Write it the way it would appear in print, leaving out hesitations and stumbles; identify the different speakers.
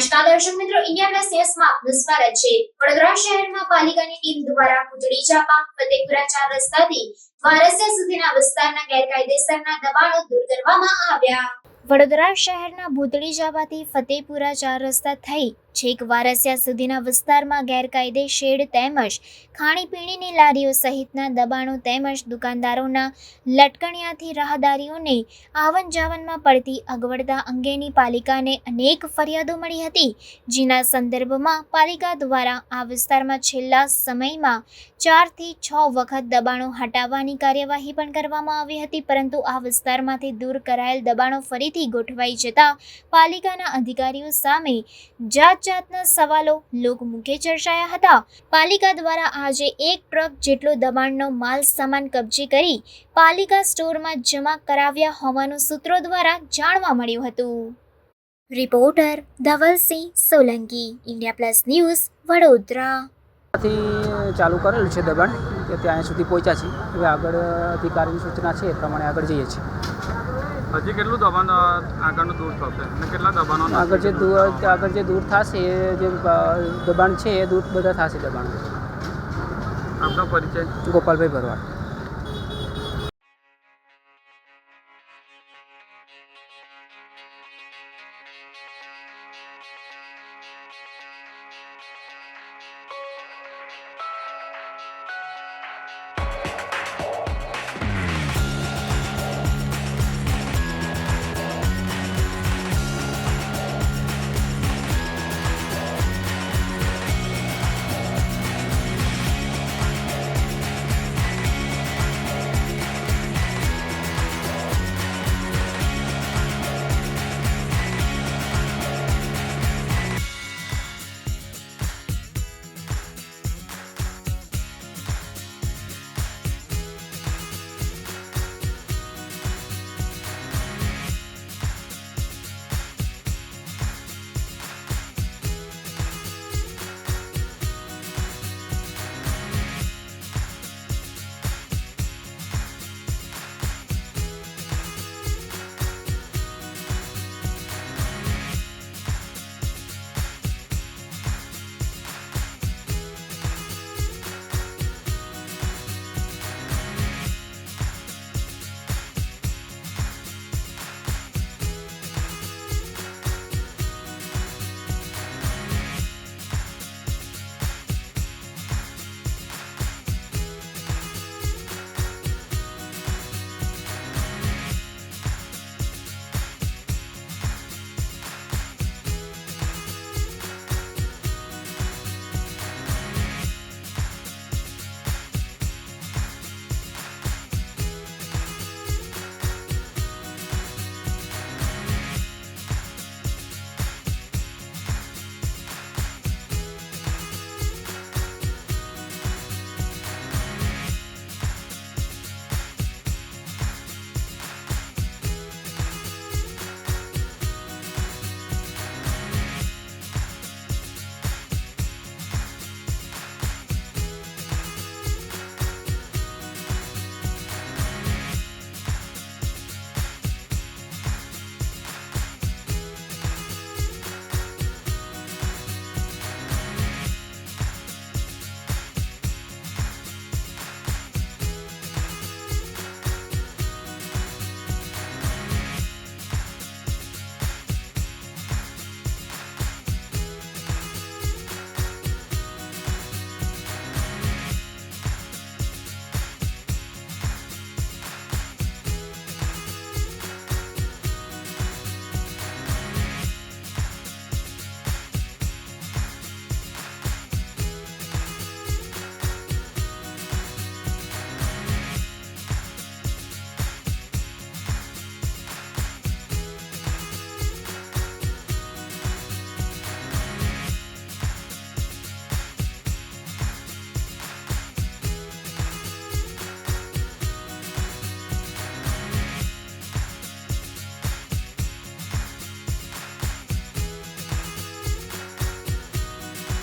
Speaker 1: નમસ્કાર દર્શક મિત્રો, ઇન્ડિયા પ્લસ ન્યૂઝમાં આપનું સ્વાગત છે। વડોદરા શહેરમાં પાલિકાની ટીમ દ્વારા ભૂતળી ચાપા, ફતેપુરા 4 રસ્તાથી વારસિયા સુધીના વિસ્તારના ગેરકાયદેસરના દબાણો દૂર કરવામાં આવ્યા। વડોદરા શહેરના ભૂતળી ચાપાથી ફતેપુરા 4 રસ્તા થઈ છેક વારસિયા સુધીના વિસ્તારમાં ગેરકાયદે શેડ તેમજ ખાણીપીણીની લારીઓ સહિતના દબાણો તેમજ દુકાનદારોના લટકણિયાથી રાહદારીઓને આવન જાવનમાં પડતી અગવડતા અંગેની પાલિકાને અનેક ફરિયાદો મળી હતી, જેના સંદર્ભમાં પાલિકા દ્વારા આ વિસ્તારમાં છેલ્લા સમયમાં 4 થી 6 વખત દબાણો હટાવવાની કાર્યવાહી પણ કરવામાં આવી હતી, પરંતુ આ વિસ્તારમાંથી દૂર કરાયેલ દબાણો ફરીથી ગોઠવાઈ જતા પાલિકાના અધિકારીઓ સામે જાતના સવાલો લોકમુખે ચર્ચાયા હતા। પાલિકા દ્વારા આજે 1 ટ્રક જેટલો દબાણનો માલ સામાન કબજે કરી પાલિકા સ્ટોરમાં જમા કરાવ્યા હોવાનું સૂત્રો દ્વારા જાણવા મળ્યું હતું। Reporter Dhavalsinh Solanki, India plus news, Vadodara.
Speaker 2: ચાલુ કરેલું છે દબાણ કે ત્યાં સુધી પહોંચ્યા છે। હવે આગળ અધિકારીની સૂચના છે એ પ્રમાણે આગળ જઈએ છીએ।
Speaker 3: હજી કેટલું દબાણ આગળનું દૂર થશે અને કેટલા દબાણો
Speaker 2: આગળ જે દૂર થશે એ જે દબાણ છે એ દૂર બધા થશે દબાણ।
Speaker 3: આપનો પરિચય?
Speaker 2: ગોપાલભાઈ ભરવાડ।